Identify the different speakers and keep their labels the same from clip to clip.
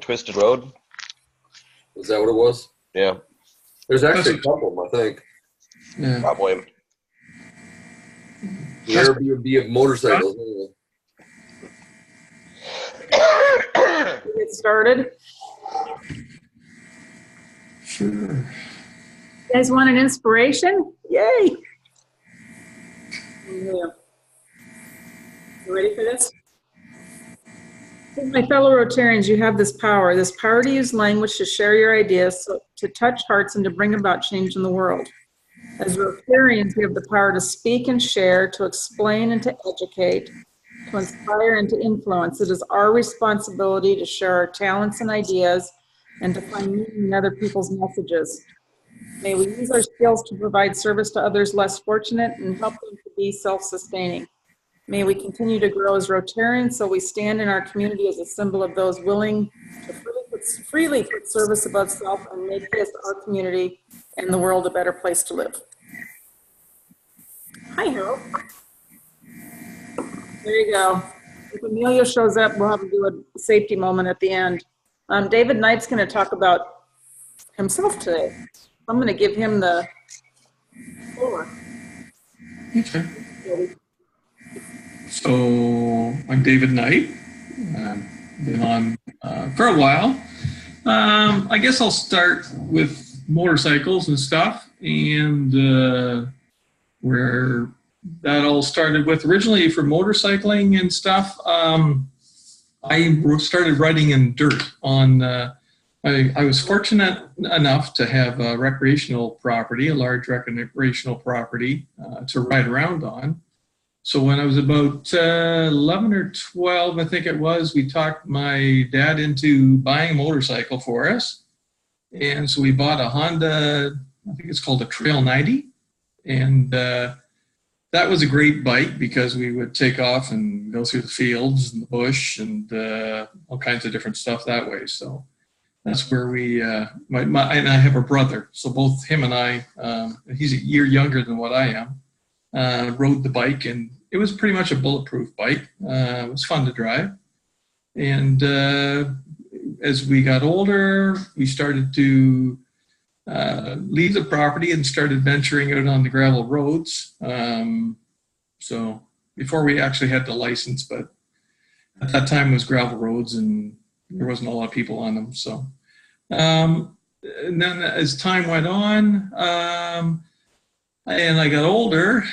Speaker 1: Twisted Road.
Speaker 2: Is that what it was?
Speaker 1: Yeah,
Speaker 2: There's actually a couple of them, I think.
Speaker 3: Yeah.
Speaker 1: probably.
Speaker 2: The Airbnb of motorcycles.
Speaker 4: Get started.
Speaker 3: Sure.
Speaker 4: You guys want an inspiration? Yay! Yeah. You ready for this? My fellow Rotarians, you have this power to use language to share your ideas, to touch hearts, and to bring about change in the world. As Rotarians, we have the power to speak and share, to explain and to educate, to inspire and to influence. It is our responsibility to share our talents and ideas and to find meaning in other people's messages. May we use our skills to provide service to others less fortunate and help them to be self-sustaining. May we continue to grow as Rotarians so we stand in our community as a symbol of those willing to freely put service above self and make this, our community, and the world a better place to live. Hi, Harold. There you go. If Emilio shows up, we'll have him do a safety moment at the end. David Knight's going to talk about himself today. I'm going to give him the floor.
Speaker 3: Okay. So I'm David Knight. Been on for a while. I guess I'll start with motorcycles and stuff, and where that all started with originally for motorcycling and stuff. I started riding in dirt on. I was fortunate enough to have a recreational property, a large recreational property to ride around on. So when I was about 11 or 12, I think it was, we talked my dad into buying a motorcycle for us. And so we bought a Honda, I think it's called a Trail 90. And that was a great bike because we would take off and go through the fields and the bush and all kinds of different stuff that way. So that's where we, and I have a brother. So both him and I, he's a year younger than what I am, rode the bike, and it was pretty much a bulletproof bike. It was fun to drive. And as we got older, we started to leave the property and started venturing out on the gravel roads. So before we actually had the license, but at that time it was gravel roads and there wasn't a lot of people on them. So, and then as time went on, and I got older,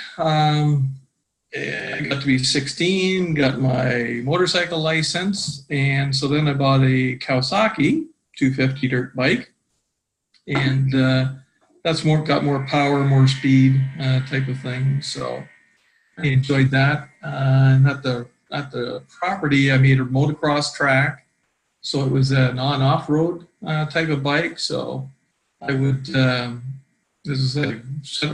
Speaker 3: I got to be 16, got my motorcycle license, and so then I bought a Kawasaki 250 dirt bike, and that's got more power, more speed type of thing. So I enjoyed that. And at the property, I made a motocross track, so it was an on-off-road type of bike. So I would. This is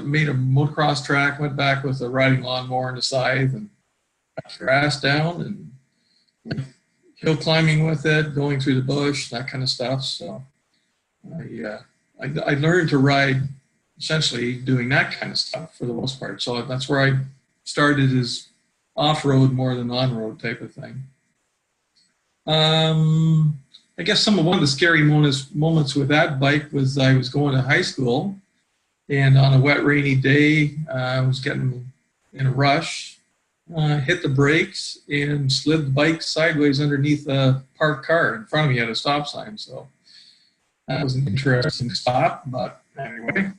Speaker 3: made a motocross track, went back with a riding lawnmower and a scythe and got grass down and hill climbing with it, going through the bush, that kind of stuff. So I learned to ride essentially doing that kind of stuff for the most part. So that's where I started, is off-road more than on-road type of thing. I guess one of the scary moments with that bike was I was going to high school. And on a wet, rainy day, I was getting in a rush, hit the brakes, and slid the bike sideways underneath a parked car in front of me at a stop sign. So that was an interesting spot. But anyway,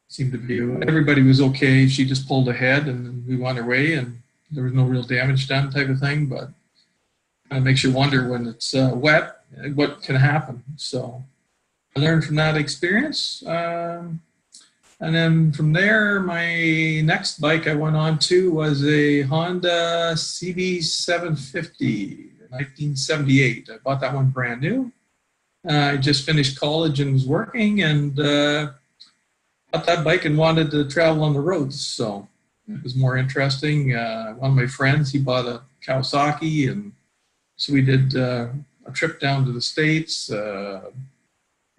Speaker 3: seemed to be, everybody was okay. She just pulled ahead, and we went our way, and there was no real damage done type of thing. But it makes you wonder when it's wet, what can happen. So I learned from that experience. And then from there, my next bike I went on to was a Honda CB750, 1978. I bought that one brand new. I just finished college and was working, and bought that bike and wanted to travel on the roads. So it was more interesting. One of my friends, he bought a Kawasaki, and so we did a trip down to the States.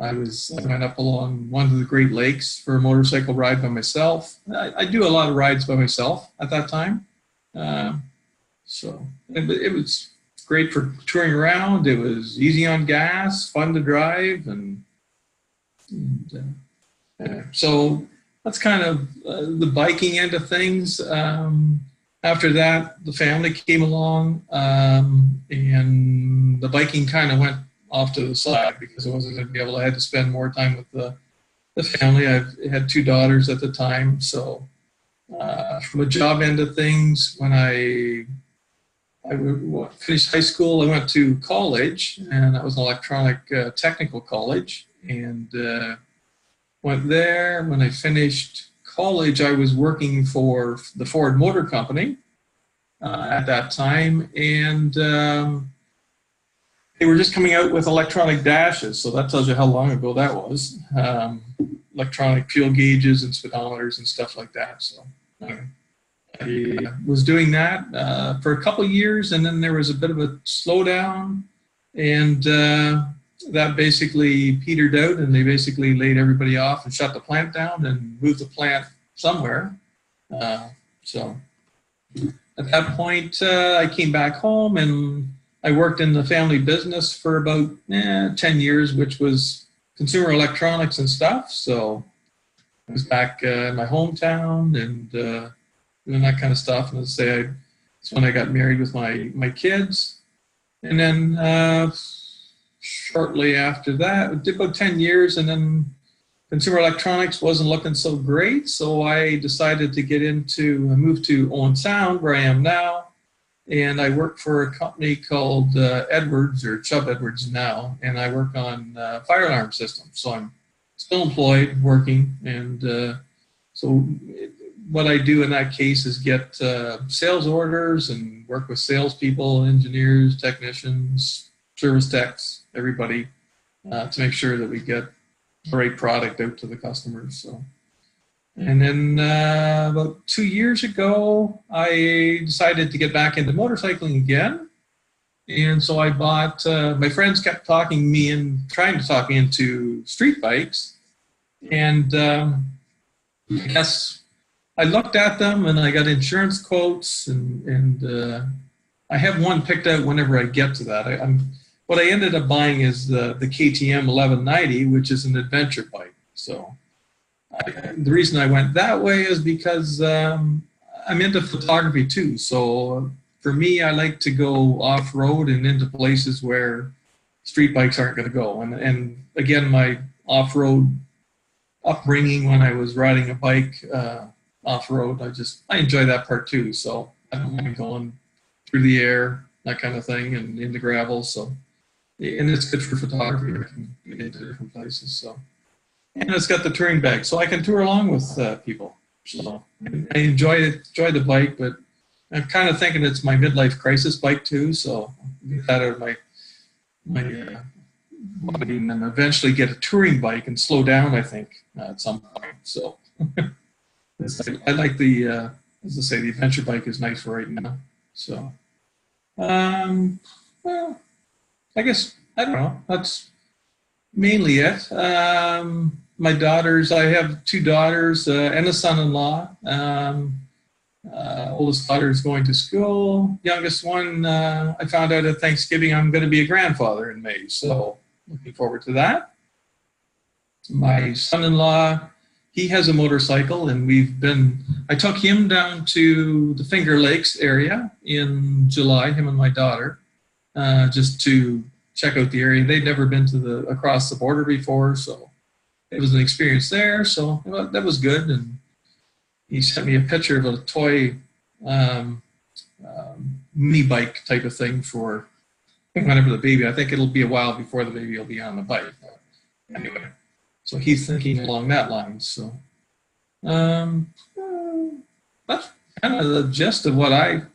Speaker 3: I went up along one of the Great Lakes for a motorcycle ride by myself. I do a lot of rides by myself at that time. So it was great for touring around. It was easy on gas, fun to drive, and so that's kind of the biking end of things. After that, the family came along, and the biking kind of went off to the side because I wasn't going to be able to. I had to spend more time with the family. I had 2 daughters at the time, so from a job end of things, when I finished high school, I went to college, and that was an electronic technical college, and went there. When I finished college, I was working for the Ford Motor Company at that time, and they were just coming out with electronic dashes, so that tells you how long ago that was. Electronic fuel gauges and speedometers and stuff like that. So I was doing that for a couple of years, and then there was a bit of a slowdown, and that basically petered out, and they basically laid everybody off and shut the plant down and moved the plant somewhere. So at that point, I came back home, and I worked in the family business for about 10 years, which was consumer electronics and stuff. So I was back in my hometown and doing that kind of stuff. And that's when I got married with my kids. And then shortly after that, it did about 10 years, and then consumer electronics wasn't looking so great. So I decided to move to Owen Sound, where I am now. And I work for a company called Edwards, or Chubb Edwards now, and I work on fire alarm systems. So I'm still employed, working, and so what I do in that case is get sales orders and work with salespeople, engineers, technicians, service techs, everybody, to make sure that we get the right product out to the customers. So. And then about 2 years ago, I decided to get back into motorcycling again. And so I bought, my friends kept trying to talk me into street bikes. And I guess I looked at them and I got insurance quotes, and I have one picked out whenever I get to that. What I ended up buying is the KTM 1190, which is an adventure bike. So the reason I went that way is because I'm into photography too. So for me, I like to go off-road and into places where street bikes aren't going to go. And again, my off-road upbringing when I was riding a bike off-road, I enjoy that part too. So I don't mind going through the air, that kind of thing, and into gravel. So, and it's good for photography. I can get into different places. So. And it's got the touring bag, so I can tour along with people. So I enjoy the bike, but I'm kind of thinking it's my midlife crisis bike too. So get that out of my body, and then eventually get a touring bike and slow down. I think at some point. So I like as I say, the adventure bike is nice for right now. So well, I guess I don't know. That's mainly it. My daughters, I have 2 daughters and a son-in-law. Oldest daughter is going to school. Youngest one, I found out at Thanksgiving I'm going to be a grandfather in May, so looking forward to that. My son-in-law, he has a motorcycle, and I took him down to the Finger Lakes area in July, him and my daughter, just to check out the area. They'd never been across the border before, so it was an experience there. So that was good. And he sent me a picture of a toy mini bike type of thing for whenever the baby. I think it'll be a while before the baby will be on the bike. Anyway, so he's thinking along that line. So that's kind of the gist of what I'm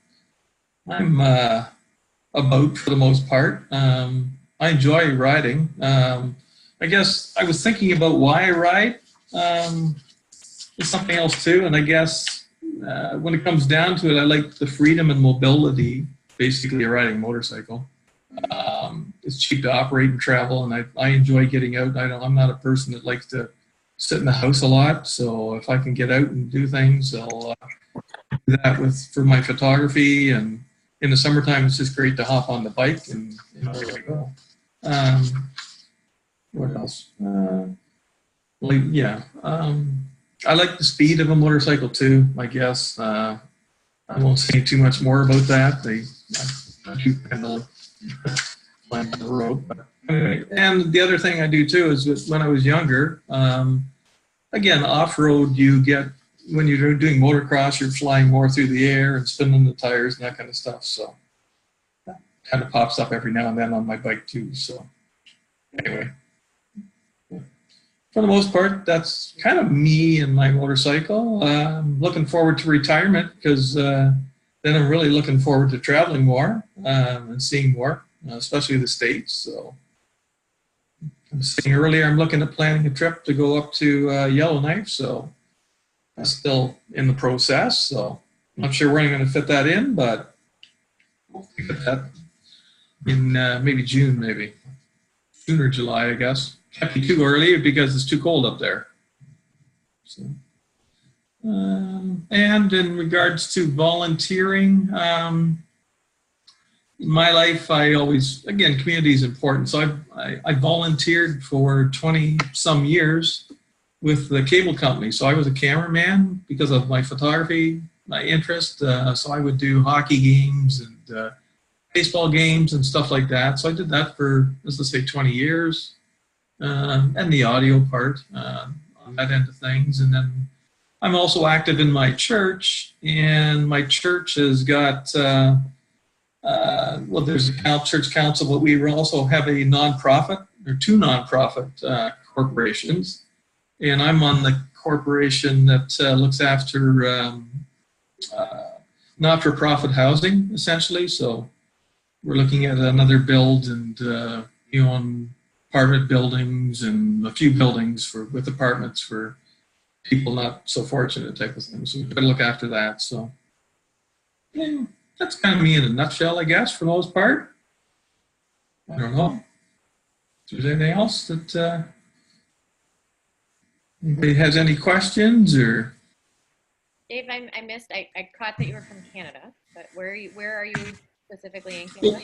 Speaker 3: about for the most part. I enjoy riding. I guess I was thinking about why I ride. It's something else too, and I guess when it comes down to it, I like the freedom and mobility, basically, of riding a motorcycle. It's cheap to operate and travel, and I enjoy getting out. I'm not a person that likes to sit in the house a lot, so if I can get out and do things, I'll do that for my photography, and in the summertime, it's just great to hop on the bike and away we go. What else? I like the speed of a motorcycle too, I guess. I won't say too much more about that. I do kind of on the road. But anyway, and the other thing I do too is when I was younger, again, off-road, you get, when you're doing motocross, you're flying more through the air and spinning the tires and that kind of stuff. So that kind of pops up every now and then on my bike too. So anyway, for the most part, that's kind of me and my motorcycle. I'm looking forward to retirement because then I'm really looking forward to traveling more and seeing more, especially the States. So I was saying earlier, I'm looking at planning a trip to go up to Yellowknife. So that's still in the process. So I'm not sure where I'm going to fit that in, but we'll fit that in maybe June, June or July, I guess. Can't be too early because it's too cold up there. So, and in regards to volunteering, in my life, I always, again, community is important. So I volunteered for 20 some years with the cable company. So I was a cameraman because of my photography, my interest. So I would do hockey games and baseball games and stuff like that. So I did that for, let's say, 20 years. And the audio part on that end of things. And then I'm also active in my church, and my church has got, there's a church council, but we also have a nonprofit, or two nonprofit corporations. And I'm on the corporation that looks after not-for-profit housing, essentially. So we're looking at another build and, apartment buildings and a few buildings with apartments for people not so fortunate type of thing. So we've got to look after that. So yeah, that's kind of me in a nutshell, I guess, for the most part. I don't know if there's anything else that anybody has any questions or.
Speaker 1: Dave, I missed. I caught that you were from Canada, but where are you specifically in Canada?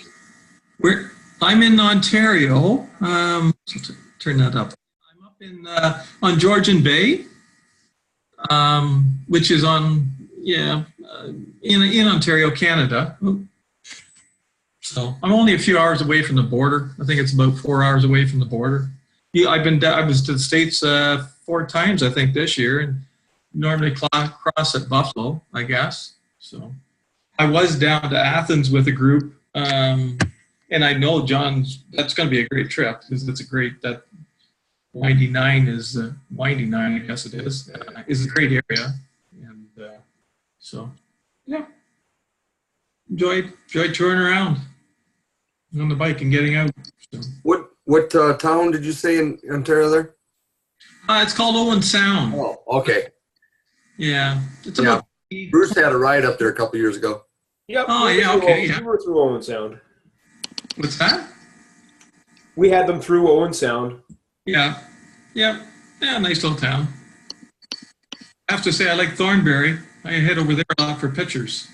Speaker 3: I'm in Ontario. Turn that up. I'm up in on Georgian Bay, which is in Ontario, Canada. So I'm only a few hours away from the border. I think it's about 4 hours away from the border. Yeah, I was to the States 4 times, I think, this year, and normally cross at Buffalo, I guess. So I was down to Athens with a group. And I know, John, that's going to be a great trip because it's that Windy Nine, I guess it is a great area. And so, yeah, enjoyed touring around on the bike and getting out. So.
Speaker 2: What town did you say in Ontario there?
Speaker 3: It's called Owen Sound.
Speaker 2: Oh, okay.
Speaker 3: Yeah. It's about.
Speaker 2: Bruce had a ride up there a couple years ago.
Speaker 5: Yep.
Speaker 3: Oh, yeah, okay.
Speaker 5: We were through Owen Sound.
Speaker 3: What's that?
Speaker 5: We had them through Owen Sound.
Speaker 3: Yeah. Yeah, nice little town. I have to say, I like Thornbury. I head over there a lot for pictures.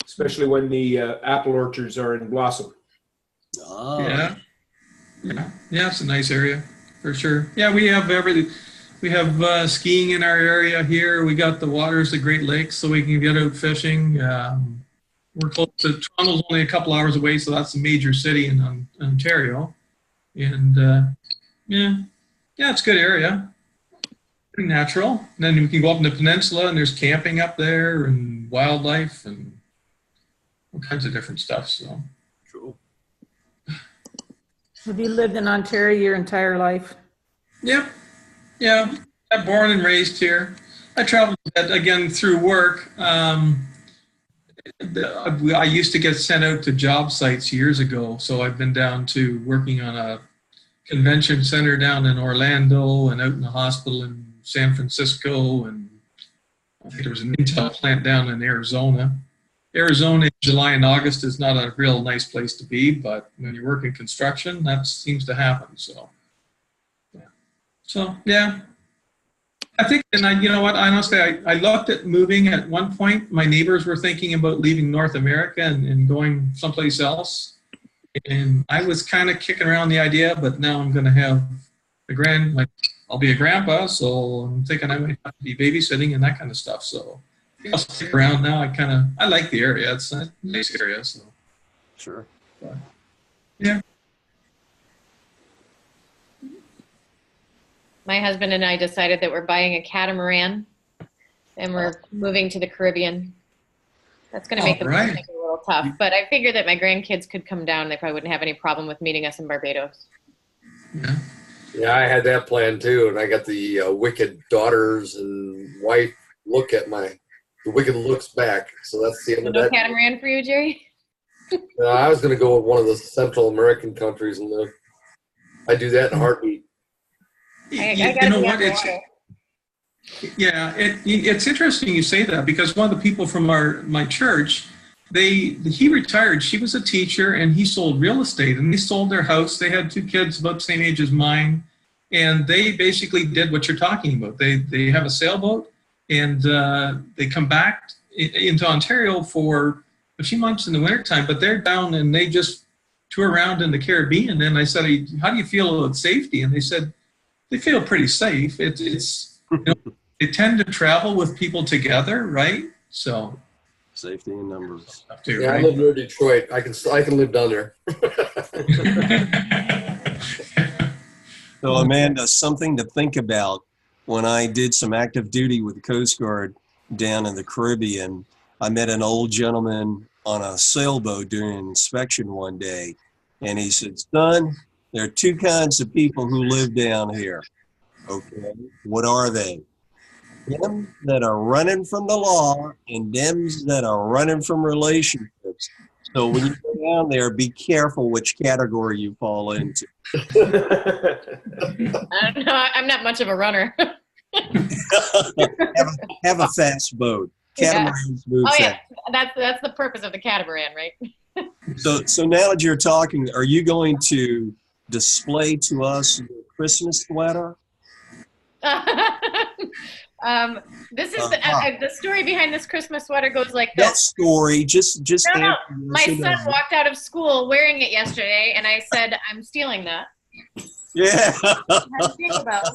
Speaker 5: Especially when the apple orchards are in blossom.
Speaker 2: Oh.
Speaker 3: Yeah, it's a nice area for sure. Yeah, we have everything. We have skiing in our area here. We got the waters, the Great Lakes, so we can get out fishing. We're close to Toronto's only a couple hours away, so that's a major city in Ontario. And it's a good area. Pretty natural. And then we can go up in the peninsula, and there's camping up there and wildlife and all kinds of different stuff. So.
Speaker 2: True.
Speaker 4: Have you lived in Ontario your entire life?
Speaker 3: Yep. Yeah. I'm born and raised here. I traveled again through work. I used to get sent out to job sites years ago, so I've been down to working on a convention center down in Orlando and out in the hospital in San Francisco, and I think there was an Intel plant down in Arizona. Arizona in July and August is not a real nice place to be, but when you work in construction, that seems to happen. So, yeah. I think, and you know what, honestly, I looked at moving at one point. My neighbors were thinking about leaving North America and going someplace else. And I was kind of kicking around the idea, but now I'm going to have I'll be a grandpa, so I'm thinking I might have to be babysitting and that kind of stuff. So I'll stick around now. I like the area. It's a nice area. So
Speaker 6: Sure.
Speaker 3: yeah.
Speaker 1: My husband and I decided that we're buying a catamaran and we're moving to the Caribbean. That's going to make the
Speaker 3: All right.
Speaker 1: process a little tough, but I figured that my grandkids could come down. They probably wouldn't have any problem with meeting us in Barbados.
Speaker 3: Yeah.
Speaker 2: Yeah, I had that plan too, and I got the wicked daughters and wife look at the wicked looks back. So that's the end of
Speaker 1: No
Speaker 2: that.
Speaker 1: catamaran for you, Jerry?
Speaker 2: I was going to go with one of the Central American countries and live. I do that in a heartbeat.
Speaker 1: I
Speaker 3: You
Speaker 1: gotta
Speaker 3: know
Speaker 1: be
Speaker 3: what?
Speaker 1: underwater.
Speaker 3: It's interesting you say that, because one of the people from my church, he retired. She was a teacher, and he sold real estate, and they sold their house. They had 2 kids about the same age as mine, and they basically did what you're talking about. They have a sailboat, and they come back into Ontario for a few months in the wintertime, but they're down and they just tour around in the Caribbean. And I said, how do you feel about safety? And they said, they feel pretty safe. It's they tend to travel with people together, right? So
Speaker 6: Safety in numbers.
Speaker 3: stuff too,
Speaker 2: Yeah, I
Speaker 3: right?
Speaker 2: live near Detroit. I can live down there.
Speaker 6: So Amanda, something to think about. When I did some active duty with the Coast Guard down in the Caribbean, I met an old gentleman on a sailboat doing an inspection one day. And he said, son, there are 2 kinds of people who live down here. Okay, what are they? Them that are running from the law and them that are running from relationships. So when you go down there, be careful which category you fall into.
Speaker 1: I don't know. I'm not much of a runner.
Speaker 6: Have a fast boat. Catamarans move
Speaker 1: Oh
Speaker 6: fast.
Speaker 1: yeah, that's the purpose of the catamaran, right?
Speaker 6: So now that you're talking, are you going to display to us your Christmas sweater?
Speaker 1: This is the story behind this Christmas sweater goes like
Speaker 6: That
Speaker 1: this.
Speaker 6: story, just
Speaker 1: No.
Speaker 6: answer
Speaker 1: My
Speaker 6: yes or
Speaker 1: son
Speaker 6: no.
Speaker 1: walked out of school wearing it yesterday, and I said, "I'm stealing that."
Speaker 6: Yeah.
Speaker 1: How'd you think about it?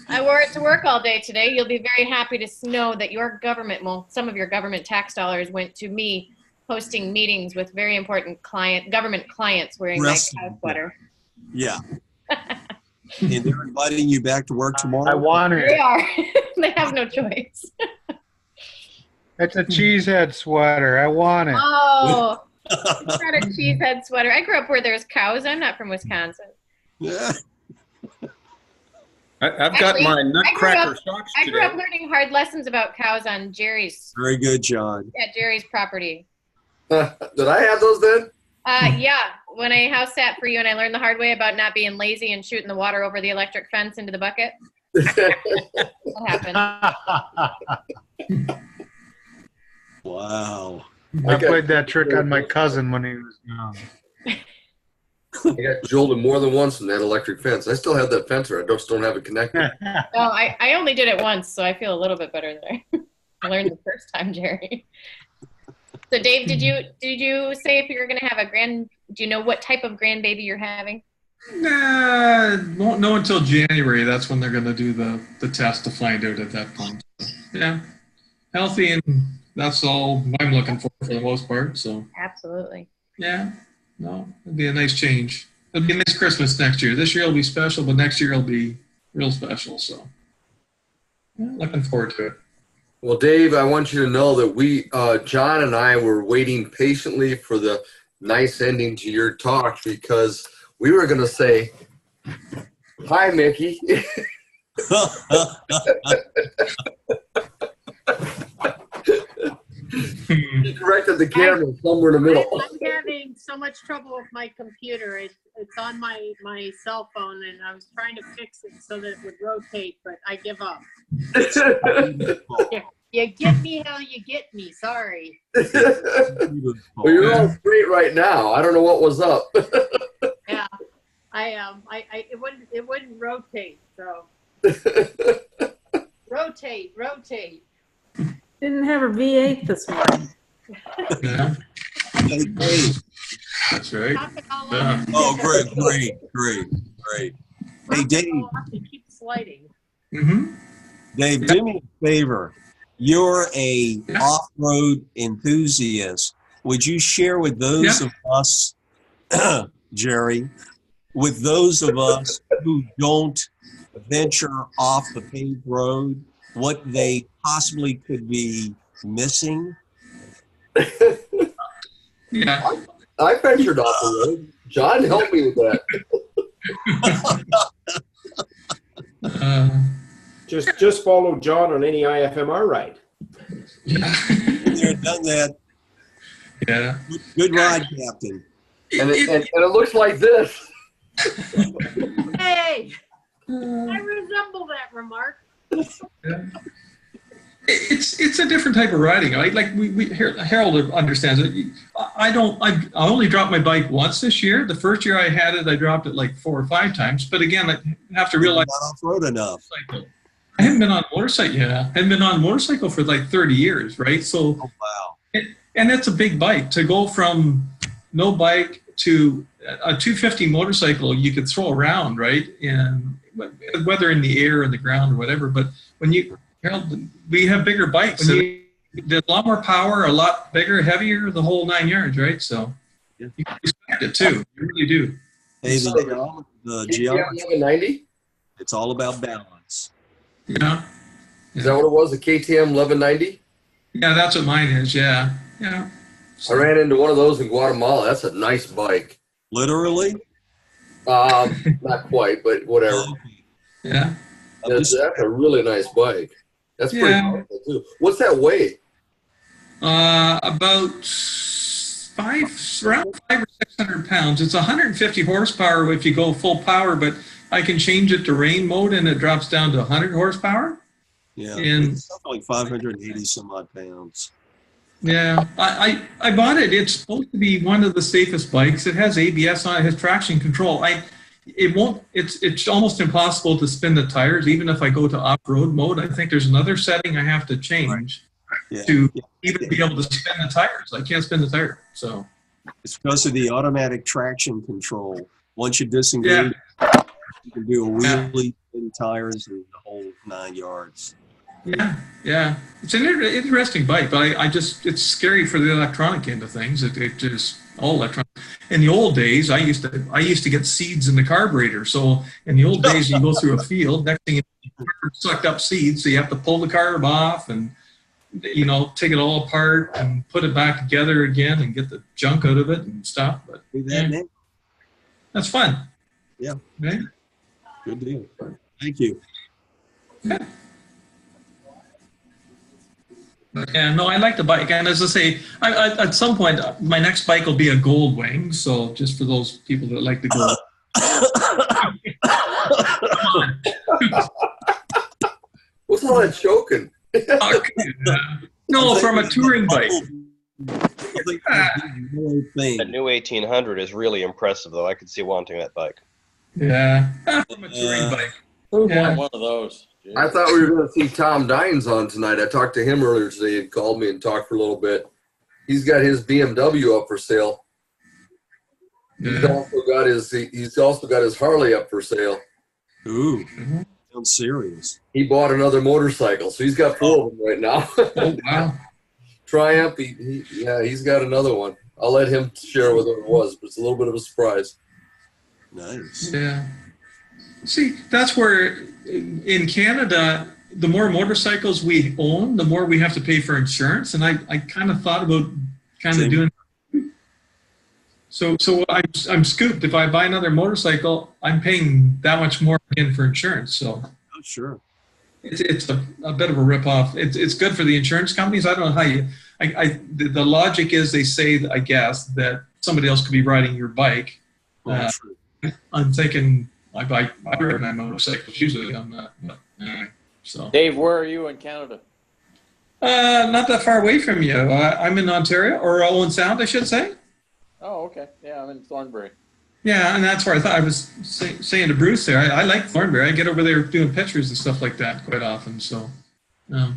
Speaker 1: I wore it to work all day today. You'll be very happy to know that your government, well, some of your government tax dollars went to me hosting meetings with very important government clients wearing my cow sweater.
Speaker 6: Yeah. And they're inviting you back to work tomorrow?
Speaker 5: I want
Speaker 1: They
Speaker 5: it.
Speaker 1: are. They have no choice.
Speaker 7: It's a cheesehead sweater. I want it.
Speaker 1: Oh, it's not a cheesehead sweater. I grew up where there's cows. I'm not from Wisconsin.
Speaker 6: Yeah.
Speaker 5: I've got
Speaker 1: Actually,
Speaker 5: my nutcracker socks
Speaker 1: I grew up
Speaker 5: today.
Speaker 1: learning hard lessons about cows on Jerry's
Speaker 6: Very good, John.
Speaker 1: property.
Speaker 2: Did I have those then?
Speaker 1: Yeah, when I house sat for you and I learned the hard way about not being lazy and shooting the water over the electric fence into the bucket. That happened.
Speaker 6: Wow.
Speaker 7: I played that trick on my cousin when he was young.
Speaker 2: I got jolted more than once in that electric fence. I still have that fence, or I just don't have it connected.
Speaker 1: Well, I only did it once, so I feel a little bit better there. I learned the first time, Jerry. So, Dave, did you say if you're going to have do you know what type of grandbaby you're having?
Speaker 3: Nah, won't know until January. That's when they're going to do the test to find out at that point. So, yeah, healthy, and that's all I'm looking for the most part. So,
Speaker 1: Absolutely.
Speaker 3: yeah, no, it'll be a nice change. It'll be a nice Christmas next year. This year will be special, but next year will be real special. So, yeah, looking forward to it.
Speaker 2: Well, Dave, I want you to know that John and I were waiting patiently for the nice ending to your talk, because we were going to say, hi, Mickey. You corrected the camera somewhere in the middle.
Speaker 8: I'm having so much trouble with my computer. It's on my cell phone, and I was trying to fix it so that it would rotate, but I give up. You get me how you get me. Sorry.
Speaker 2: Well, you're all straight right now. I don't know what was up.
Speaker 8: Yeah. It wouldn't rotate. So rotate.
Speaker 4: Didn't have her V8 this morning.
Speaker 3: Yeah,
Speaker 6: Hey, Dave.
Speaker 3: that's right.
Speaker 8: Top it all
Speaker 3: Yeah.
Speaker 8: off.
Speaker 6: Oh, great. Hey, Dave,
Speaker 8: It keeps sliding.
Speaker 3: Mm-hmm.
Speaker 6: Dave, do me a favor. You're a
Speaker 3: Yeah.
Speaker 6: off-road enthusiast. Would you share with those
Speaker 3: Yeah.
Speaker 6: of us, Jerry, with those of us who don't venture off the paved road, what they possibly could be missing?
Speaker 3: Yeah.
Speaker 2: I ventured off the road. John helped me with that.
Speaker 5: Just follow John on any IFMR ride.
Speaker 3: Yeah.
Speaker 6: Been there, done that.
Speaker 3: Yeah.
Speaker 6: Good ride, Captain.
Speaker 2: And it looks like this.
Speaker 8: Hey, I resemble that remark.
Speaker 3: It's a different type of riding. Harold understands it. I only dropped my bike once this year. The first year I had it, I dropped it like 4 or 5 times. But again, I have to realize
Speaker 6: Not off-road enough.
Speaker 3: I haven't been on a motorcycle. Yeah, I haven't been on a motorcycle for like 30 years, right? So,
Speaker 6: Oh, wow.
Speaker 3: and that's a big bike to go from no bike to a 250 motorcycle you could throw around, right? And whether in the air or the ground or whatever. But when Harold, we have bigger bikes. There's a lot more power, a lot bigger, heavier, the whole 9 yards, right? So
Speaker 6: Yeah.
Speaker 3: you can respect it too. You really do.
Speaker 6: Hey, the
Speaker 2: KTM
Speaker 6: geometry,
Speaker 2: 1190?
Speaker 6: it's all about balance.
Speaker 3: Yeah.
Speaker 2: Is that what it was? The KTM 1190?
Speaker 3: Yeah, that's what mine is. Yeah. Yeah.
Speaker 2: I ran into one of those in Guatemala. That's a nice bike.
Speaker 6: Literally?
Speaker 2: Not quite, but whatever.
Speaker 3: Yeah.
Speaker 2: That's a really nice bike. That's pretty
Speaker 3: Yeah.
Speaker 2: powerful too. What's that weigh?
Speaker 3: About around 500 or 600 pounds. It's 150 horsepower if you go full power, but I can change it to rain mode and it drops down to 100 horsepower.
Speaker 6: Yeah.
Speaker 3: And-
Speaker 6: It's something like 580 some odd pounds.
Speaker 3: Yeah, I bought it. It's supposed to be one of the safest bikes. It has ABS on it, has traction control. It's almost impossible to spin the tires, even if I go to off-road mode. I think there's another setting I have to change
Speaker 6: Yeah.
Speaker 3: to even be able to spin the tires. I can't spin the tire. So
Speaker 6: It's because of the automatic traction control. Once you disengage, you can do a wheelie, spin tires, and the whole 9 yards.
Speaker 3: yeah. It's an interesting bike, but it's scary for the electronic end of things. It just all electronic. In the old days, I used to get seeds in the carburetor. So in the old days, you go through a field, next thing you sucked up seeds, so you have to pull the carb off and take it all apart and put it back together again and get the junk out of it and stuff. But
Speaker 6: Do that now.
Speaker 3: that's fun.
Speaker 6: Yeah.
Speaker 3: Right?
Speaker 6: Good deal. Thank you.
Speaker 3: Yeah, no, I like the bike, and as I say, I at some point my next bike will be a Gold Wing. So just for those people that like the gold.
Speaker 2: What's all that choking?
Speaker 3: No, from a touring bike.
Speaker 6: Thing.
Speaker 9: That new 1800 is really impressive, though. I could see wanting that bike.
Speaker 3: Yeah, from a touring bike.
Speaker 10: Who
Speaker 3: Yeah.
Speaker 10: want one of those?
Speaker 2: I thought we were going to see Tom Dines on tonight. I talked to him earlier today. He called me and talked for a little bit. He's got his BMW up for sale. He's
Speaker 3: Yeah.
Speaker 2: also got his Harley up for sale.
Speaker 6: Ooh, sounds serious.
Speaker 2: He bought another motorcycle, so he's got 4 of them right now.
Speaker 3: Oh wow.
Speaker 2: Triumph. He's got another one. I'll let him share what it was, but it's a little bit of a surprise.
Speaker 6: Nice.
Speaker 3: Yeah. See, that's where in Canada, the more motorcycles we own, the more we have to pay for insurance. And I kind of thought about doing. So I'm scooped. If I buy another motorcycle, I'm paying that much more again for insurance. So
Speaker 6: Oh, sure.
Speaker 3: it's a bit of a ripoff. It's good for the insurance companies. I don't know how you. The logic is they say, I guess, that somebody else could be riding your bike.
Speaker 6: Well, true.
Speaker 3: I'm thinking I ride my motorcycles usually. I'm not. But anyway, so
Speaker 10: Dave, where are you in Canada?
Speaker 3: not that far away from you. I'm in Ontario, or Owen Sound, I should say.
Speaker 10: Oh, okay. Yeah, I'm in Thornbury.
Speaker 3: Yeah, and that's where I thought I was saying to Bruce there. I like Thornbury. I get over there doing pictures and stuff like that quite often. So, yeah.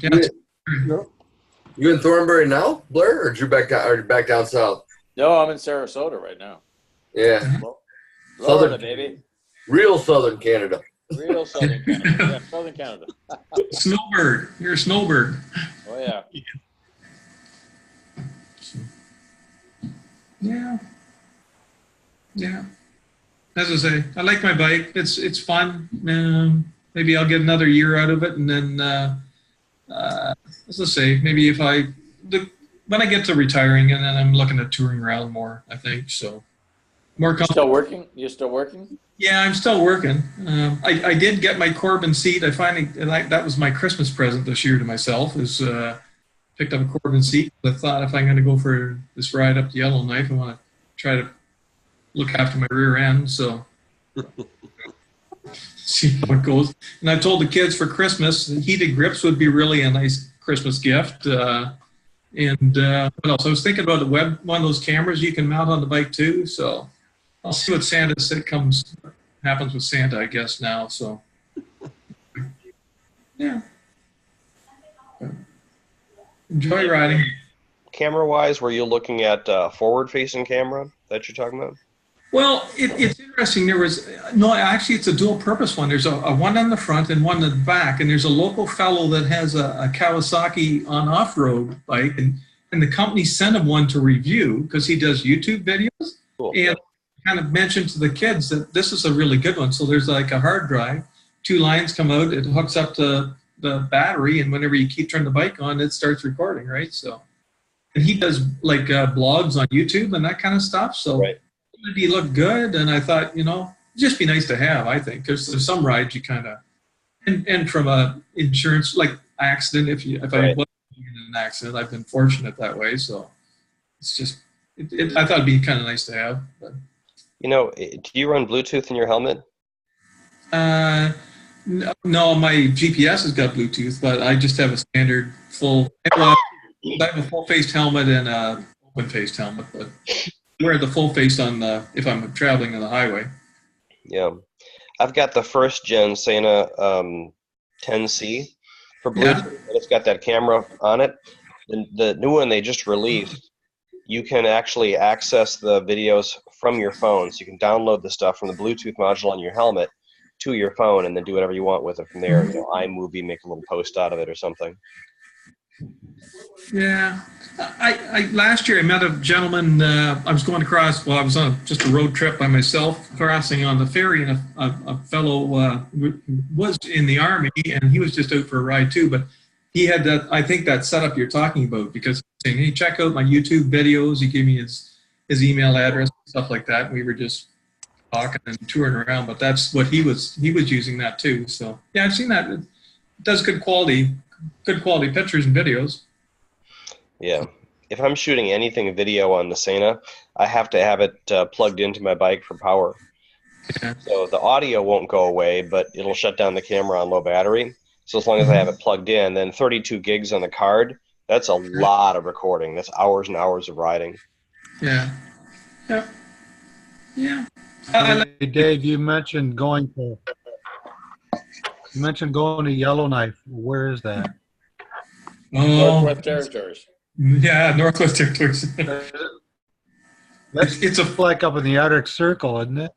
Speaker 2: You in Thornbury now, Blair, or did you are you back down south?
Speaker 10: No, I'm in Sarasota right now.
Speaker 2: Yeah.
Speaker 10: Florida, baby.
Speaker 2: Real southern Canada.
Speaker 10: Real southern Canada. Yeah, southern Canada.
Speaker 3: Snowbird. You're a snowbird.
Speaker 10: Oh, yeah.
Speaker 3: Yeah. Yeah. As I say, I like my bike. It's fun. Maybe I'll get another year out of it, and then, as I say, maybe when I get to retiring, and then I'm looking at touring around more. I think so. More.
Speaker 10: You still working? You still working?
Speaker 3: Yeah, I'm still working. I did get my Corbin seat. That was my Christmas present this year to myself. Is picked up a Corbin seat. I thought if I'm going to go for this ride up the Yellowknife, I want to try to look after my rear end. So see how it goes. And I told the kids for Christmas, heated grips would be really a nice Christmas gift. And what else? I was thinking about one of those cameras you can mount on the bike too. So I'll see what happens with Santa, I guess now. So yeah, enjoy riding.
Speaker 9: Camera-wise, were you looking at forward-facing camera that you're talking about?
Speaker 3: Well, it's interesting. Actually, it's a dual-purpose one. There's a one on the front and one in the back, and there's a local fellow that has a Kawasaki on off-road bike, and the company sent him one to review because he does YouTube videos.
Speaker 9: Cool.
Speaker 3: And kind of mentioned to the kids that this is a really good one. So there's like a hard drive, 2 lines come out, it hooks up to the battery, and whenever you keep turning the bike on, it starts recording, right? So, and he does like blogs on YouTube and that kind of stuff. So
Speaker 9: right.
Speaker 3: He looked good, and I thought, it'd just be nice to have, I think, because there's some rides you kind of, and from a insurance, like accident, if I wasn't in an accident, I've been fortunate that way. So it's just, I thought it'd be kind of nice to have. But.
Speaker 9: Do you run Bluetooth in your helmet?
Speaker 3: No, my GPS has got Bluetooth, but I just have a standard I have a full-faced helmet and a open-faced helmet, but I wear the full-face if I'm traveling on the highway.
Speaker 9: Yeah. I've got the first gen Sena 10C for Bluetooth, and it's got that camera on it. And the new one they just released, you can actually access the videos from your phone. So you can download the stuff from the Bluetooth module on your helmet to your phone and then do whatever you want with it from there. iMovie, make a little post out of it or something.
Speaker 3: Yeah. I last year I met a gentleman, I was going across, I was on just a road trip by myself, crossing on the ferry, and a fellow was in the Army, and he was just out for a ride too, but he had I think that setup you're talking about, because saying, hey, check out my YouTube videos. He gave me his email address, stuff like that. We were just talking and touring around, but that's what he was using that too. So yeah, I've seen that. It does good quality pictures and videos.
Speaker 9: Yeah. If I'm shooting anything video on the Sena, I have to have it plugged into my bike for power.
Speaker 3: Yeah.
Speaker 9: So the audio won't go away, but it'll shut down the camera on low battery. So as long as I have it plugged in, then 32 gigs on the card, that's a lot of recording. That's hours and hours of riding.
Speaker 3: Yeah. Yeah. Yeah.
Speaker 7: Hey, Dave, you mentioned going to Yellowknife. Where is that?
Speaker 10: Northwest Territories.
Speaker 3: Yeah, Northwest Territories.
Speaker 7: It's like up in the Arctic Circle, isn't it?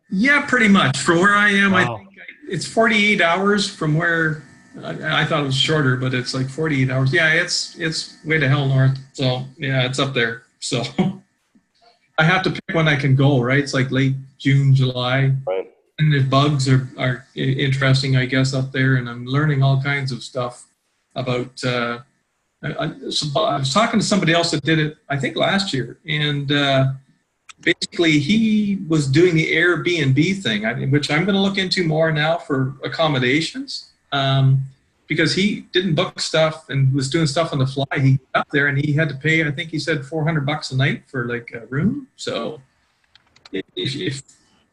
Speaker 3: Yeah, pretty much. From where I am,
Speaker 7: Wow.
Speaker 3: I think it's 48 hours from where I thought it was shorter, but it's like 48 hours. Yeah, it's way to hell north. So yeah, it's up there. So I have to pick when I can go, right? It's like late June, July.
Speaker 9: Right.
Speaker 3: And the bugs are interesting, I guess, up there. And I'm learning all kinds of stuff about, I was talking to somebody else that did it, I think last year. And basically he was doing the Airbnb thing, which I'm going to look into more now for accommodations. Because he didn't book stuff and was doing stuff on the fly. He got up there and he had to pay, I think he said $400 a night for like a room. So if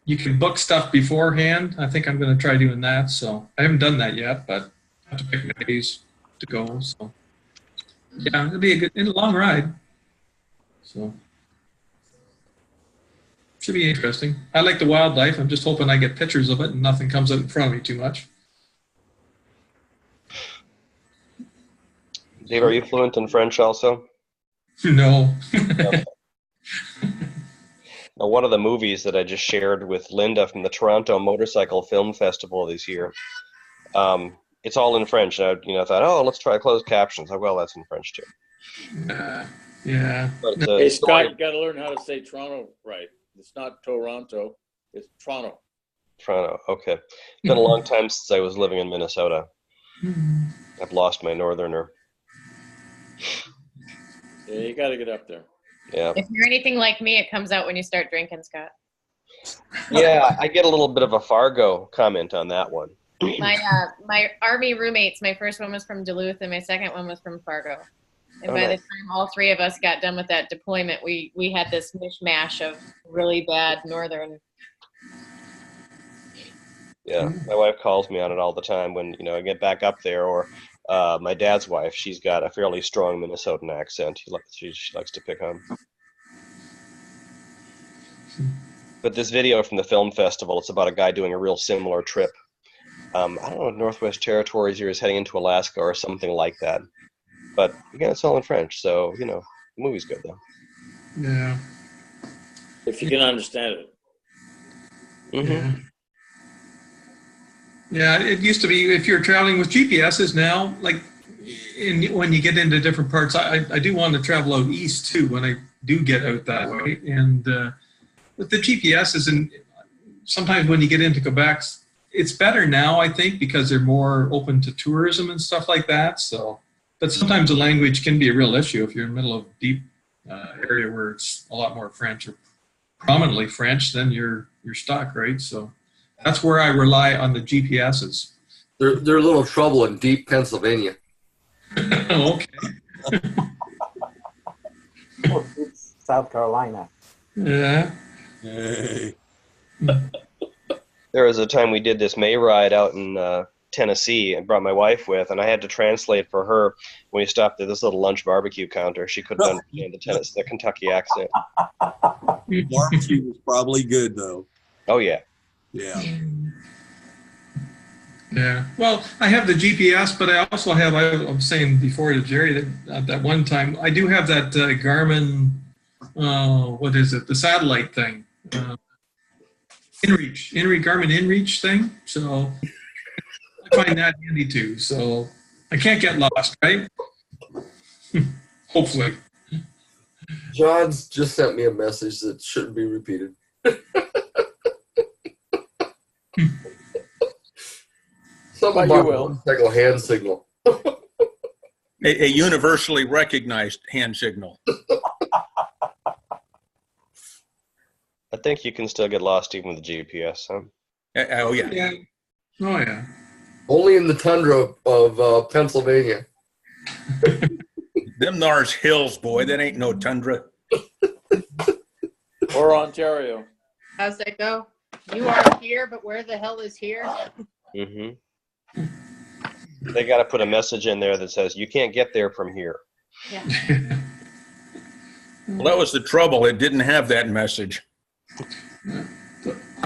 Speaker 3: you can book stuff beforehand, I think I'm going to try doing that. So I haven't done that yet, but I have to pick my days to go. So yeah, it'll be a long ride. So Should be interesting. I like the wildlife. I'm just hoping I get pictures of it and nothing comes up in front of me too much.
Speaker 9: Dave, are you fluent in French also?
Speaker 3: No.
Speaker 9: Now, one of the movies that I just shared with Linda from the Toronto Motorcycle Film Festival this year, it's all in French. And I thought, oh, let's try closed captions. Oh, well, that's in French too.
Speaker 3: Yeah.
Speaker 9: But
Speaker 10: Hey, Scott, you got to learn how to say Toronto right. It's not Toronto. It's Toronto.
Speaker 9: Toronto. Okay. It's been a long time since I was living in Minnesota. I've lost my northerner.
Speaker 10: Yeah, you got to get up there.
Speaker 9: Yeah.
Speaker 1: If you're anything like me, it comes out when you start drinking, Scott.
Speaker 9: Yeah, I get a little bit of a Fargo comment on that one.
Speaker 1: My Army roommates, my first one was from Duluth and my second one was from Fargo. And by the time all three of us got done with that deployment, we had this mishmash of really bad northern.
Speaker 9: Yeah, my wife calls me on it all the time when I get back up there, or my dad's wife. She's got a fairly strong Minnesotan accent. She likes to pick on. But this video from the film festival, it's about a guy doing a real similar trip. I don't know if Northwest Territories is heading into Alaska or something like that. But again, it's all in French, so the movie's good though.
Speaker 3: Yeah.
Speaker 10: If you can understand it.
Speaker 9: Mm-hmm.
Speaker 3: Yeah, it used to be if you're traveling with GPSs now, like when you get into different parts, I do want to travel out east too when I do get out that way. And with the GPSs, and sometimes when you get into Quebec, it's better now, I think, because they're more open to tourism and stuff like that. So, but sometimes the language can be a real issue if you're in the middle of a deep area where it's a lot more French or prominently French, then you're stuck, right? So that's where I rely on the GPSs.
Speaker 2: They're a little trouble in deep Pennsylvania.
Speaker 3: Okay.
Speaker 11: South Carolina.
Speaker 3: Yeah.
Speaker 6: Hey.
Speaker 9: There was a time we did this May ride out in Tennessee and brought my wife with, and I had to translate for her when we stopped at this little lunch barbecue counter. She couldn't understand the Kentucky accent.
Speaker 6: Barbecue was probably good though.
Speaker 9: Oh yeah.
Speaker 6: Yeah.
Speaker 3: Yeah. Well, I have the GPS, but I also have, I was saying before to Jerry that at that one time, I do have that Garmin, what is it? The satellite thing. Garmin InReach thing. So I find that handy too. So I can't get lost, right? Hopefully.
Speaker 2: John's just sent me a message that shouldn't be repeated. Something
Speaker 10: But you
Speaker 2: about
Speaker 10: will.
Speaker 2: motorcycle hand signal.
Speaker 12: A universally recognized hand signal.
Speaker 9: I think you can still get lost even with the GPS, huh?
Speaker 12: Oh, yeah.
Speaker 3: Yeah. Oh, yeah.
Speaker 2: Only in the tundra of Pennsylvania.
Speaker 12: Them thar's hills, boy. That ain't no tundra.
Speaker 10: Or Ontario.
Speaker 8: How's that go? You are here, but where the hell is here?
Speaker 9: Mm-hmm. They got to put a message in there that says, you can't get there from here.
Speaker 8: Yeah.
Speaker 12: Well, that was the trouble. It didn't have that message.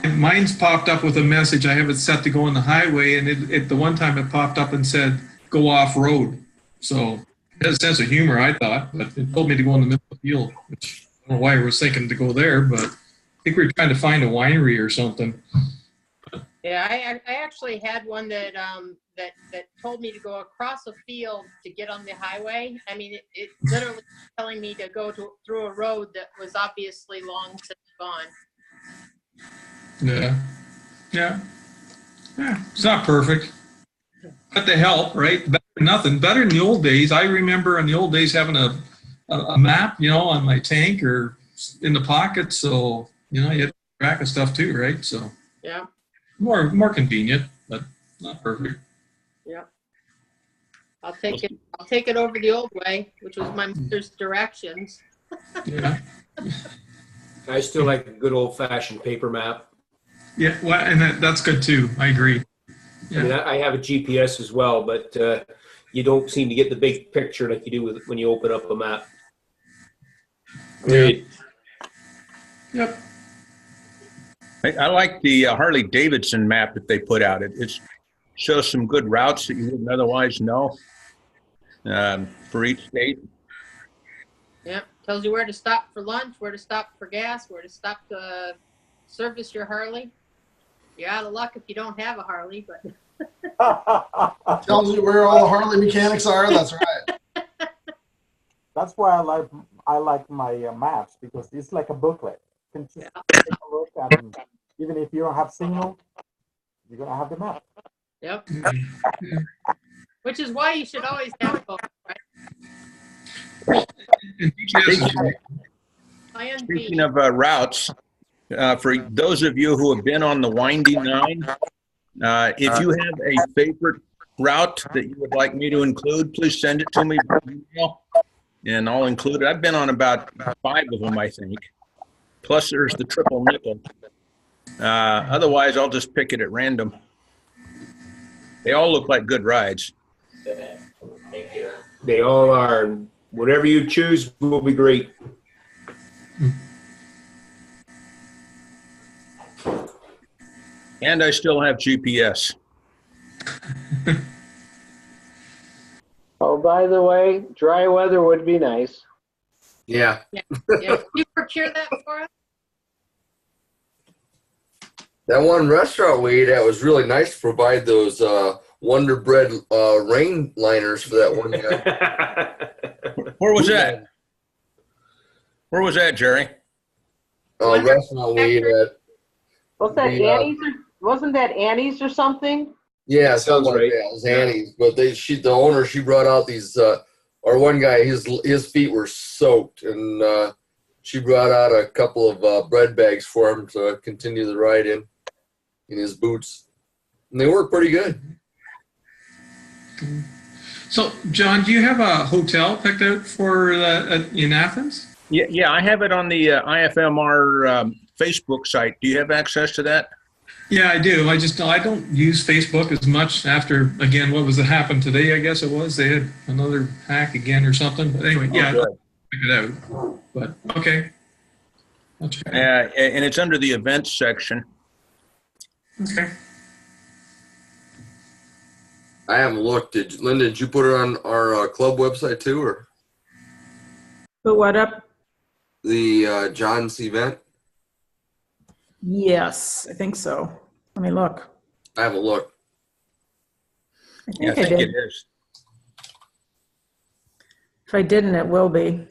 Speaker 3: Mine's popped up with a message. I have it set to go on the highway, and it the one time it popped up and said, go off road. So it has a sense of humor, I thought, but it told me to go in the middle of the field, which I don't know why I was thinking to go there, but I think we were trying to find a winery or something.
Speaker 8: Yeah, I actually had one that that told me to go across a field to get on the highway. I mean, it literally telling me to go through a road that was obviously long since gone.
Speaker 3: Yeah. Yeah. Yeah. It's not perfect. But they help, right? Better than nothing. Better than the old days. I remember in the old days having a map, on my tank or in the pocket. So, you had to track of stuff too, right? So
Speaker 8: Yeah.
Speaker 3: more convenient, but not perfect.
Speaker 8: Yeah. I'll take it over the old way, which was my mother's directions.
Speaker 3: Yeah.
Speaker 5: I still like a good old-fashioned paper map.
Speaker 3: Yeah. Well, and that's good too. I agree.
Speaker 5: I mean, I have a GPS as well, but you don't seem to get the big picture like you do when you open up a map.
Speaker 10: Great.
Speaker 3: Yep.
Speaker 12: I like the Harley Davidson map that they put out. It shows some good routes that you wouldn't otherwise know for each state.
Speaker 8: Yep, tells you where to stop for lunch, where to stop for gas, where to stop to service your Harley. You're out of luck if you don't have a Harley, but
Speaker 13: Tells you where all the Harley mechanics are. That's right.
Speaker 11: That's why I like my maps, because it's like a booklet. You can just take a look at them. Even if you don't have signal, you're gonna have the map.
Speaker 8: yep. Which is why you should always have both, right? Plan B.
Speaker 12: Speaking of routes, for those of you who have been on the Winding Nine, if you have a favorite route that you would like me to include, please send it to me by email, and I'll include it. I've been on about 5 of them, I think. Plus, there's the triple nickel. Otherwise, I'll just pick it at random. They all look like good rides.
Speaker 5: They all are. Whatever you choose will be great.
Speaker 12: And I still have GPS.
Speaker 14: Oh, by the way, dry weather would be nice.
Speaker 2: Yeah.
Speaker 8: Yeah. Can you procure that for us?
Speaker 2: That one restaurant we ate at was really nice to provide those Wonder Bread rain liners for that one guy.
Speaker 12: Where was that? Where was that, Jerry?
Speaker 2: Restaurant we ate at.
Speaker 14: Was that Annie's? Wasn't that Annie's or something?
Speaker 2: Yeah, sounds right. Yeah, it was Annie's. But the owner, she brought out these, or one guy, his feet were soaked, and she brought out a couple of bread bags for him to continue the ride in his boots, and they work pretty good.
Speaker 3: So, John, do you have a hotel picked out for in Athens?
Speaker 12: Yeah, I have it on the IFMR Facebook site. Do you have access to that?
Speaker 3: Yeah, I do. I don't use Facebook as much after, again, what was that happened today, I guess it was. They had another hack again or something. But anyway, yeah, I'll pick it out. But, okay. I'll check it out.
Speaker 12: And it's under the events section.
Speaker 3: Okay.
Speaker 2: I haven't looked. Linda, did you put it on our club website too, or?
Speaker 4: Put what up?
Speaker 2: The John's event?
Speaker 4: Yes, I think so. Let me look.
Speaker 2: I haven't looked.
Speaker 4: I think I did.
Speaker 12: It is.
Speaker 4: If I didn't, it will be.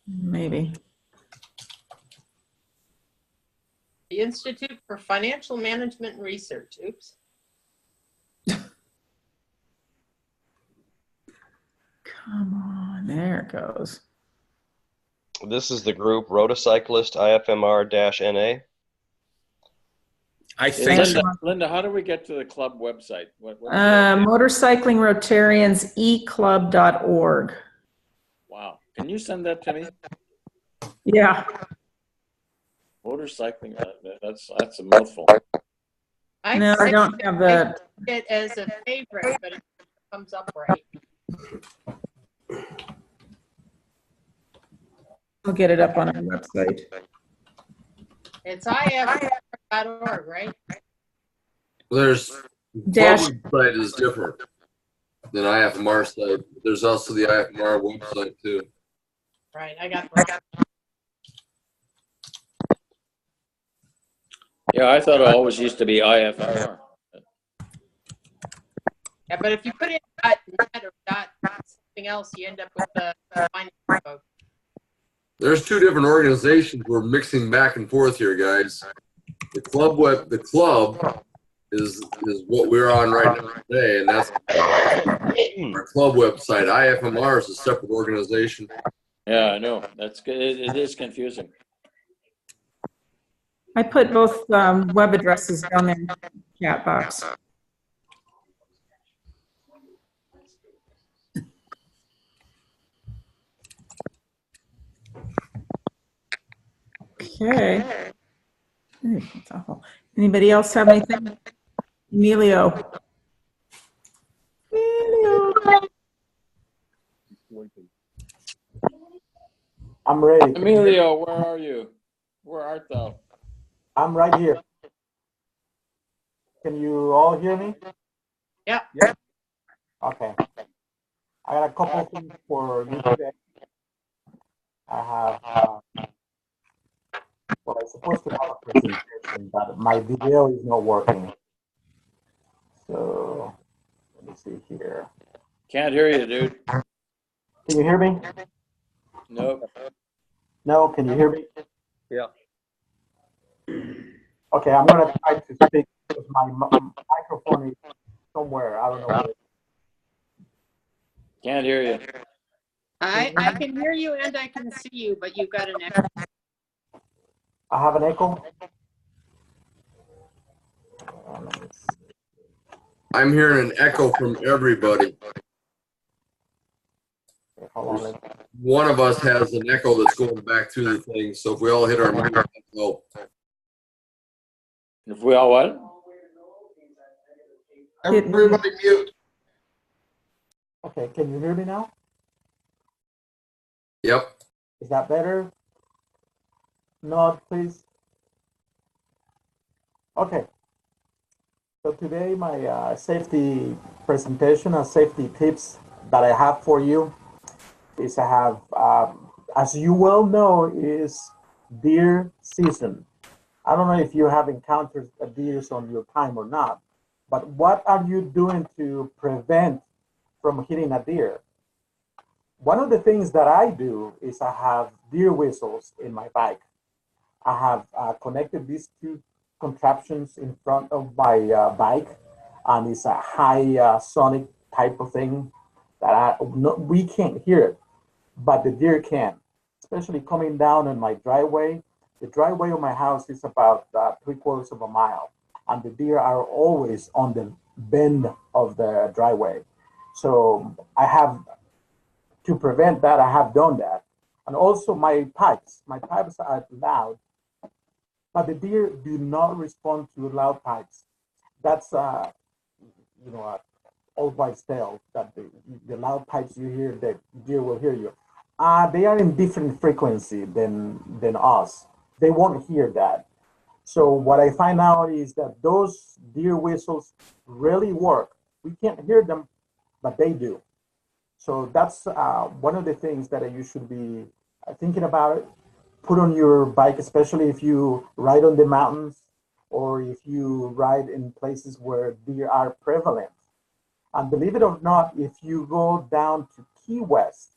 Speaker 4: Maybe.
Speaker 8: The Institute for Financial Management and Research. Oops.
Speaker 4: Come on, there it goes.
Speaker 9: This is the group Rotocyclist IFMR-NA.
Speaker 12: I think
Speaker 10: Linda, how do we get to the club website?
Speaker 4: Motorcycling Rotarians eclub.org.
Speaker 10: Wow. Can you send that to me?
Speaker 4: Yeah.
Speaker 10: Motorcycling, that's a mouthful.
Speaker 4: No, I don't have that.
Speaker 8: It as a favorite, but it comes up right.
Speaker 4: I'll get it up on our website.
Speaker 8: It's IFMR.org, right?
Speaker 2: There's
Speaker 4: Dash.
Speaker 2: website is different than IFMR site. There's also the IFMR website too.
Speaker 8: Right, I got that.
Speaker 10: Yeah, I thought it always used to be IFMR.
Speaker 8: Yeah, but if you put in .net or something else, you end up with the finance code.
Speaker 2: There's two different organizations we're mixing back and forth here, guys. The club is what we're on right now today, and that's our club website. IFMR is a separate organization.
Speaker 10: Yeah, I know. That's good. It is confusing.
Speaker 4: I put both web addresses down there in the chat box. Okay. That's awful. Anybody else have anything? Emilio.
Speaker 10: Lincoln.
Speaker 11: I'm ready.
Speaker 10: Emilio, where are you? Where art thou?
Speaker 11: I'm right here. Can you all hear me?
Speaker 8: Yeah.
Speaker 11: Okay. I got a couple things for you today. I have, well, I'm supposed to have a presentation, but my video is not working. So let me see here.
Speaker 10: Can't hear you, dude.
Speaker 11: Can you hear me?
Speaker 10: Nope.
Speaker 11: No, can you hear me?
Speaker 6: Yeah.
Speaker 11: Okay, I'm gonna try to speak because my microphone is somewhere. I don't know where.
Speaker 10: Can't hear you.
Speaker 8: I can hear you and I can see you, but you've got an echo.
Speaker 11: I have an echo.
Speaker 2: I'm hearing an echo from everybody. One of us has an echo that's going back through the thing, so if we all hit our microphone, help.
Speaker 10: If we all what?
Speaker 13: Everybody mute.
Speaker 11: Okay, can you hear me now?
Speaker 2: Yep.
Speaker 11: Is that better? Nod, please. Okay. So today my safety presentation and safety tips that I have for you is I have, as you well know, is deer season. I don't know if you have encountered deers on your time or not, but what are you doing to prevent from hitting a deer? One of the things that I do is I have deer whistles in my bike. I have connected these two contraptions in front of my bike, and it's a high sonic type of thing that we can't hear it, but the deer can, especially coming down on my driveway. The driveway of my house is about 3/4 of a mile, and the deer are always on the bend of the driveway. So I have, to prevent that, I have done that. And also my pipes are loud, but the deer do not respond to loud pipes. That's, old wives' tale that the loud pipes you hear, the deer will hear you. They are in different frequency than us. They won't hear that. So what I find out is that those deer whistles really work. We can't hear them, but they do. So that's one of the things that you should be thinking about. Put on your bike, especially if you ride on the mountains or if you ride in places where deer are prevalent. And believe it or not, if you go down to Key West,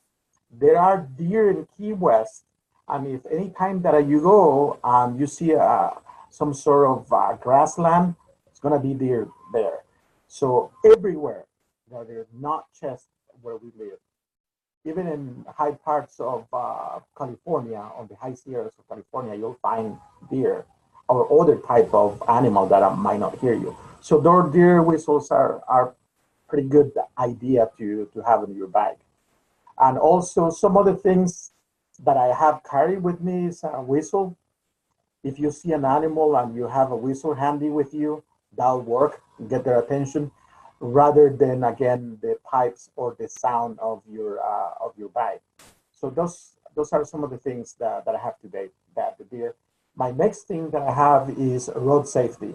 Speaker 11: there are deer in Key West. And if any time that you go and you see some sort of grassland, it's going to be deer there. So everywhere, they're not just where we live. Even in high parts of California, on the high Sierras of California, you'll find deer or other type of animal that might not hear you. So those deer whistles are pretty good idea to have on your bike. And also some other things that I have carried with me is a whistle. If you see an animal and you have a whistle handy with you, that'll work, get their attention, rather than, again, the pipes or the sound of your bike. So those are some of the things that I have today, that the deer. My next thing that I have is road safety.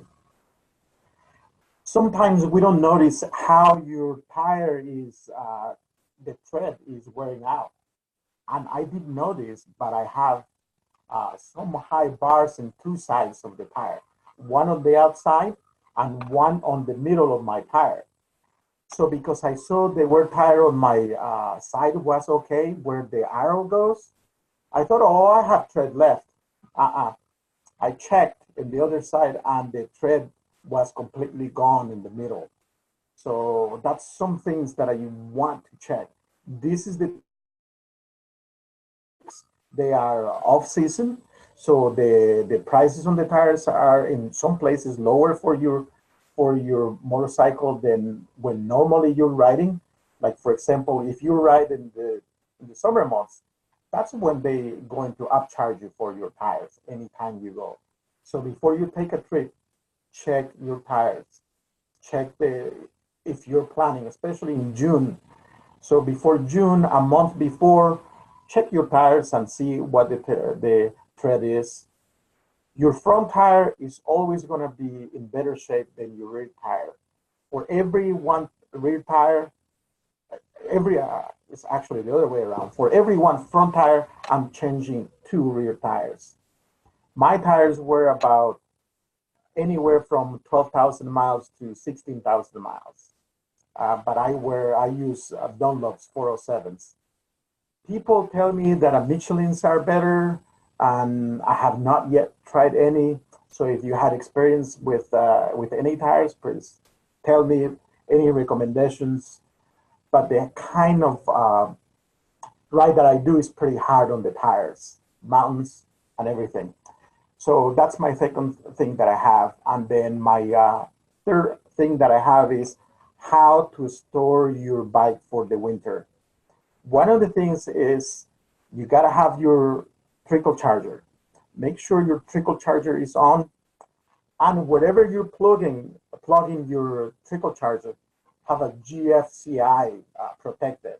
Speaker 11: Sometimes we don't notice how your tire is, the tread is wearing out. And I didn't notice, but I have some high bars in two sides of the tire, one on the outside and one on the middle of my tire. So because I saw the wear tire on my side was okay, where the arrow goes, I thought, oh, I have tread left. I checked in the other side and the tread was completely gone in the middle. So that's some things that you want to check. This is they are off season, so the prices on the tires are in some places lower for your motorcycle than when normally you're riding. Like, for example, if you ride in the summer months, that's when they're going to upcharge you for your tires anytime you go. So before you take a trip, check your tires. Check if you're planning, especially in June, So before June, a month before, check your tires and see what the tread is. Your front tire is always going to be in better shape than your rear tire. For every one rear tire, it's actually the other way around. For every one front tire, I'm changing 2 rear tires. My tires were about anywhere from 12,000 miles to 16,000 miles. But I use Dunlop's 407s. People tell me that Michelin's are better, and I have not yet tried any. So if you had experience with any tires, please tell me any recommendations. But the kind of ride that I do is pretty hard on the tires, mountains and everything. So that's my second thing that I have. And then my third thing that I have is how to store your bike for the winter. One of the things is you got to have your trickle charger. Make sure your trickle charger is on. And whatever you're plugging your trickle charger, have a GFCI protected,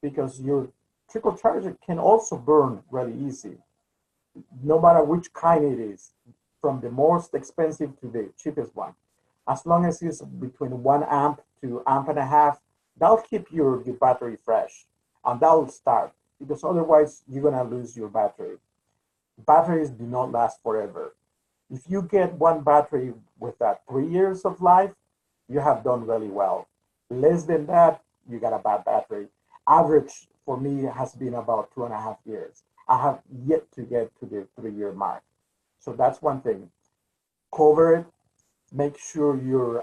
Speaker 11: because your trickle charger can also burn really easy, no matter which kind it is, from the most expensive to the cheapest one. As long as it's between 1 amp to amp and a half, that'll keep your battery fresh, and that'll start, because otherwise you're gonna lose your battery. Batteries do not last forever. If you get one battery with 3 years of life, you have done really well. Less than that, you got a bad battery. Average for me has been about 2.5 years. I have yet to get to the 3-year mark. So that's one thing. Cover it. Make sure your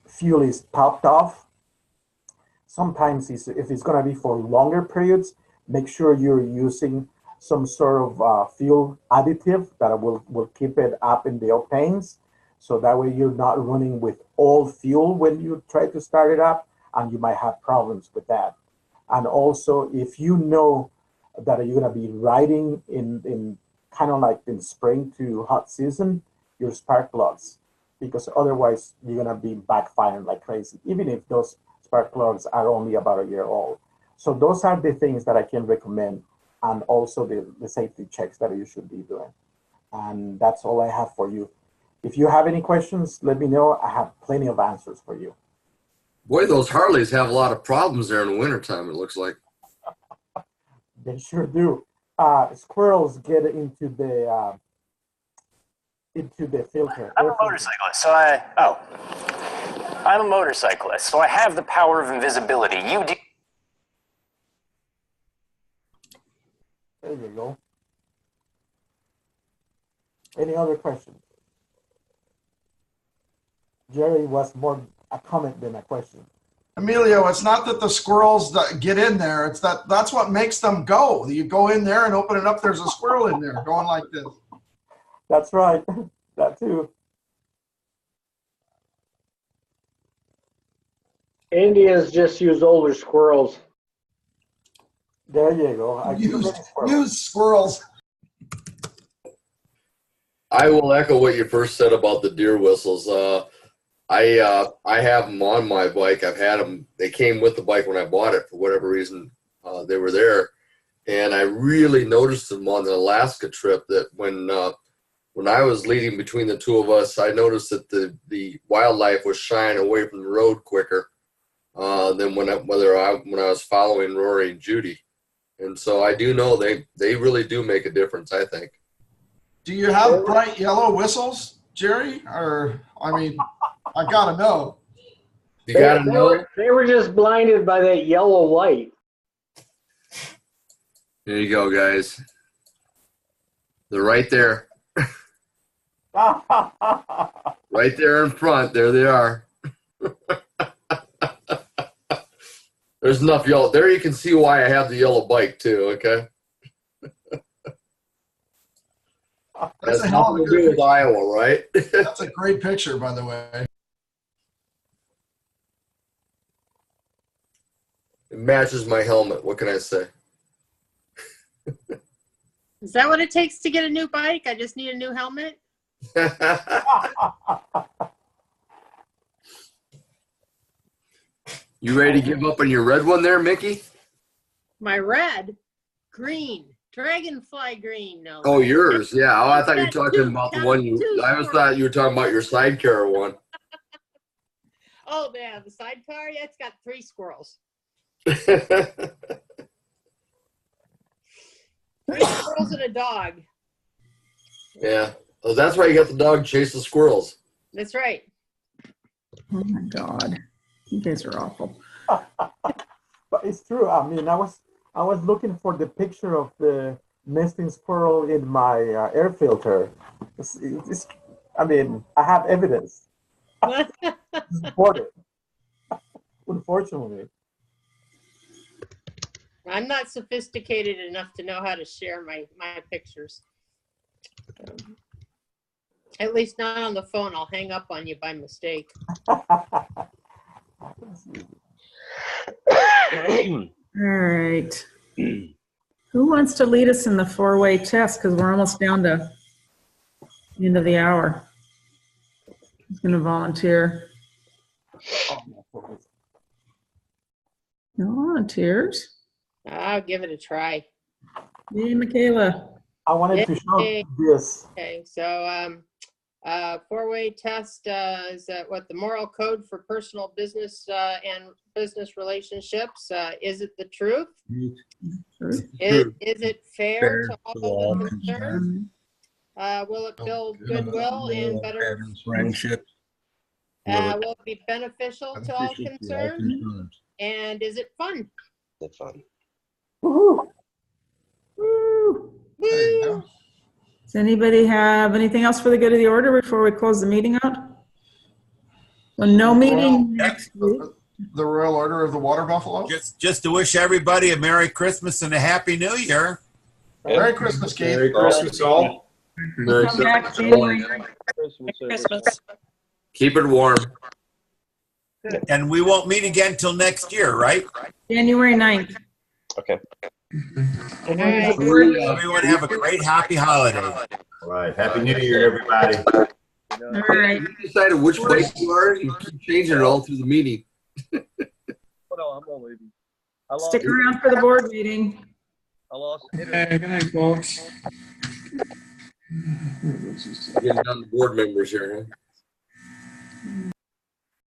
Speaker 11: fuel is topped off. Sometimes if it's going to be for longer periods, make sure you're using some sort of fuel additive that will keep it up in the octanes. So that way you're not running with all fuel when you try to start it up, and you might have problems with that. And also, if you know that you're going to be riding in kind of like in spring to hot season, your spark plugs, because otherwise you're going to be backfiring like crazy, even if those spark plugs are only about a year old. So those are the things that I can recommend, and also the safety checks that you should be doing. And that's all I have for you. If you have any questions, let me know. I have plenty of answers for you.
Speaker 2: Boy, those Harleys have a lot of problems there in the wintertime, it looks like.
Speaker 11: They sure do. Squirrels get into the filter.
Speaker 15: I'm a motorcyclist, I'm a motorcyclist, so I have the power of invisibility. You do.
Speaker 11: There you go. Any other questions? Jerry was more a comment than a question.
Speaker 13: Emilio, it's not that the squirrels get in there. It's that's what makes them go. You go in there and open it up, there's a squirrel in there going like this.
Speaker 11: That's right. That too.
Speaker 14: Indians just use older squirrels.
Speaker 11: There you go.
Speaker 13: Use squirrels.
Speaker 2: I will echo what you first said about the deer whistles. I have them on my bike. I've had them. They came with the bike when I bought it for whatever reason. They were there, and I really noticed them on the Alaska trip. That when I was leading between the two of us, I noticed that the wildlife was shying away from the road quicker than when I was following Rory and Judy. And so I do know they really do make a difference, I think.
Speaker 13: Do you have bright yellow whistles, Jerry? Or, I mean, I gotta know.
Speaker 2: You gotta know.
Speaker 14: They were just blinded by that yellow light.
Speaker 2: There you go, guys. They're right there. Right there in front. There they are. There's enough yellow. There you can see why I have the yellow bike too, okay? That's nothing to do with Iowa, right?
Speaker 13: That's a great picture, by the way.
Speaker 2: It matches my helmet. What can I say?
Speaker 8: Is that what it takes to get a new bike? I just need a new helmet?
Speaker 2: You ready to give up on your red one there, Mickey?
Speaker 8: My red, green, dragonfly green. No.
Speaker 2: Oh, yours. Yeah. Oh, I thought you were talking
Speaker 8: Two-
Speaker 2: about the
Speaker 8: got
Speaker 2: one you.
Speaker 8: two
Speaker 2: I always
Speaker 8: squirrels.
Speaker 2: thought you were talking about your sidecar one.
Speaker 8: Oh, yeah, the sidecar. Yeah, it's got 3 squirrels. 3 squirrels and a dog.
Speaker 2: Yeah. Oh, that's why you got the dog chase the squirrels.
Speaker 8: That's right.
Speaker 4: Oh my God. You guys are awful.
Speaker 11: But it's true. I mean, I was looking for the picture of the nesting squirrel in my air filter. I mean, I have evidence. Support it. Unfortunately.
Speaker 8: I'm not sophisticated enough to know how to share my pictures. At least not on the phone. I'll hang up on you by mistake.
Speaker 4: All right. Who wants to lead us in the 4-way test? Because we're almost down to the end of the hour. Who's going to volunteer? No volunteers.
Speaker 8: I'll give it a try.
Speaker 4: Yay, Michaela.
Speaker 11: I wanted to show
Speaker 8: Yay.
Speaker 11: this.
Speaker 8: Okay, so 4-way test is what the moral code for personal business and business relationships. Is it the truth? Is it fair to all concerned? Will it build goodwill and better?
Speaker 12: Friendship.
Speaker 8: Will it be beneficial to all concerned? And is it fun?
Speaker 9: Is it fun?
Speaker 4: Woo. Woo. Does anybody have anything else for the good of the order before we close the meeting out? Well, no meeting next week.
Speaker 13: The Royal Order of the Water Buffalo.
Speaker 16: Just to wish everybody a Merry Christmas and a Happy New Year.
Speaker 13: Merry Christmas, Keith.
Speaker 5: Merry Christmas, all.
Speaker 2: Merry
Speaker 4: Come back January.
Speaker 14: Christmas.
Speaker 2: Keep it warm.
Speaker 16: And we won't meet again till next year, right?
Speaker 4: January 9th.
Speaker 9: Okay.
Speaker 8: All right.
Speaker 16: Everyone have a great, happy holiday.
Speaker 17: All right. Happy New Year, everybody.
Speaker 4: All right.
Speaker 2: You decided which way you are. You keep changing it all through the meeting.
Speaker 4: Stick around for the board meeting.
Speaker 3: Okay, good night, folks.
Speaker 2: Getting down to board members here, huh?